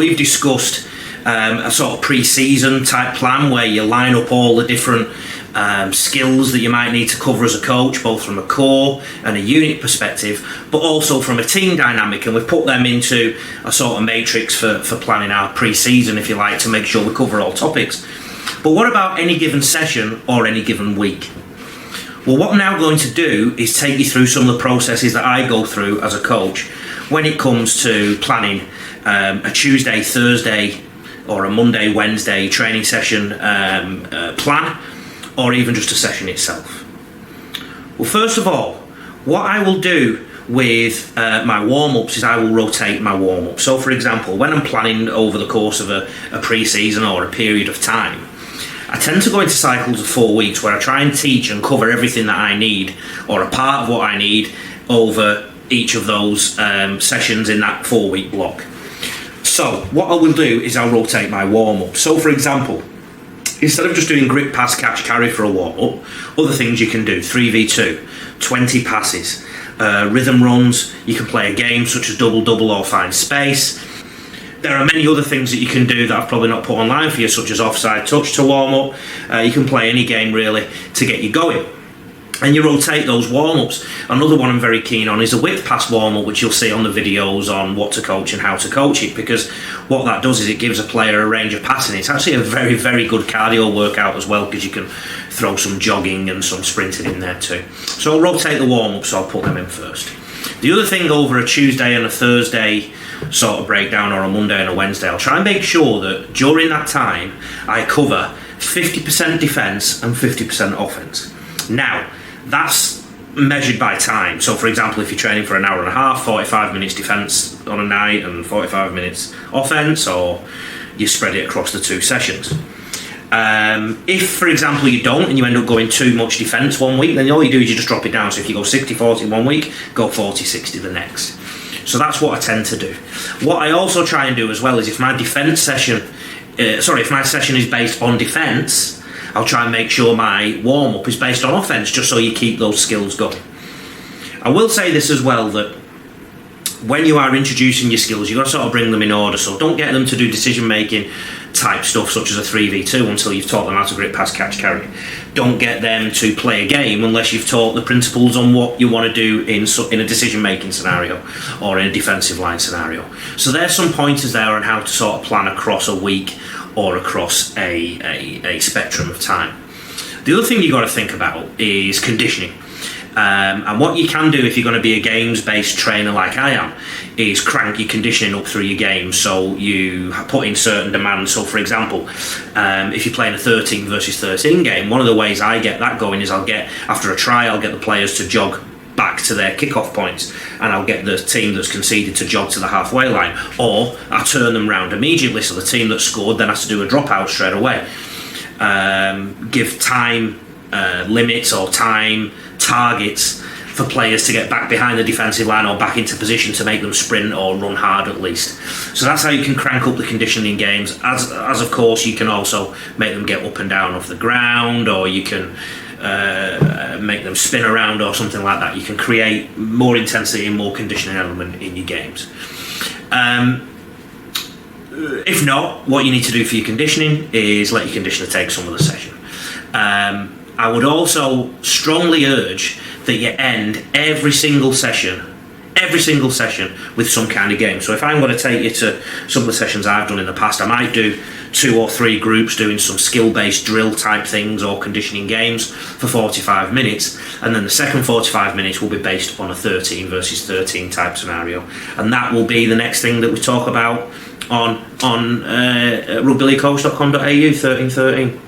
we've discussed a sort of pre-season type plan where you line up all the different skills that you might need to cover as a coach, both from a core and a unit perspective, but also from a team dynamic, and we've put them into a sort of matrix for planning our pre-season, if you like, to make sure we cover all topics. But what about any given session or any given week? Well, what I'm now going to do is take you through some of the processes that I go through as a coach when it comes to planning a Tuesday, Thursday, or a Monday, Wednesday training session plan, or even just a session itself. Well, first of all, what I will do with my warm-ups is I will rotate my warm-up. So for example, when I'm planning over the course of a pre-season or a period of time, I tend to go into cycles of 4 weeks where I try and teach and cover everything that I need, or a part of what I need, over each of those sessions in that 4-week block. So what I will do is I'll rotate my warm-up. So for example, instead of just doing grip, pass, catch, carry for a warm-up, other things you can do: 3v2, 20 passes, rhythm runs. You can play a game such as double-double or find space. There are many other things that you can do that I've probably not put online for you, such as offside touch to warm up. You can play any game really to get you going. And you rotate those warm-ups. Another one I'm very keen on is a whip pass warm-up, which you'll see on the videos on what to coach and how to coach it, because what that does is it gives a player a range of passing. It's actually a very, very good cardio workout as well, because you can throw some jogging and some sprinting in there too. So I'll rotate the warm-ups, so I'll put them in first. The other thing, over a Tuesday and a Thursday sort of breakdown, or a Monday and a Wednesday, I'll try and make sure that during that time I cover 50% defence and 50% offence. Now, that's measured by time. So for example, if you're training for an hour and a half, 45 minutes defence on a night and 45 minutes offence, or you spread it across the 2 sessions. If, for example, you don't and you end up going too much defence one week, then all you do is you just drop it down. So if you go 60-40 one week, go 40-60 the next. So that's what I tend to do. What I also try and do as well is, if my session is based on defence, I'll try and make sure my warm-up is based on offence, just so you keep those skills going. I will say this as well, that when you are introducing your skills, you've got to sort of bring them in order. So don't get them to do decision-making type stuff such as a 3v2 until you've taught them how to grip, pass, catch, carry. Don't get them to play a game unless you've taught the principles on what you want to do in a decision-making scenario or in a defensive line scenario. So there's some pointers there on how to sort of plan across a week or across a spectrum of time. The other thing you've got to think about is conditioning. And what you can do if you're going to be a games-based trainer like I am is crank your conditioning up through your games, so you put in certain demands. So for example, if you're playing a 13 versus 13 game, one of the ways I get that going is after a try, I'll get the players to jog back to their kickoff points, and I'll get the team that's conceded to jog to the halfway line, or I turn them round immediately, so the team that scored then has to do a dropout straight away. Give time limits or time targets for players to get back behind the defensive line or back into position to make them sprint or run hard at least. So that's how you can crank up the conditioning games, as of course you can also make them get up and down off the ground, or you can make them spin around or something like that. You can create more intensity and more conditioning element in your games. If not, what you need to do for your conditioning is let your conditioner take some of the session. I would also strongly urge that you end every single session with some kind of game. So if I'm going to take you to some of the sessions I've done in the past, I might do 2 or 3 groups doing some skill-based drill type things or conditioning games for 45 minutes, and then the second 45 minutes will be based upon a 13 versus 13 type scenario, and that will be the next thing that we talk about on rugbyleaguecoach.com.au 1313.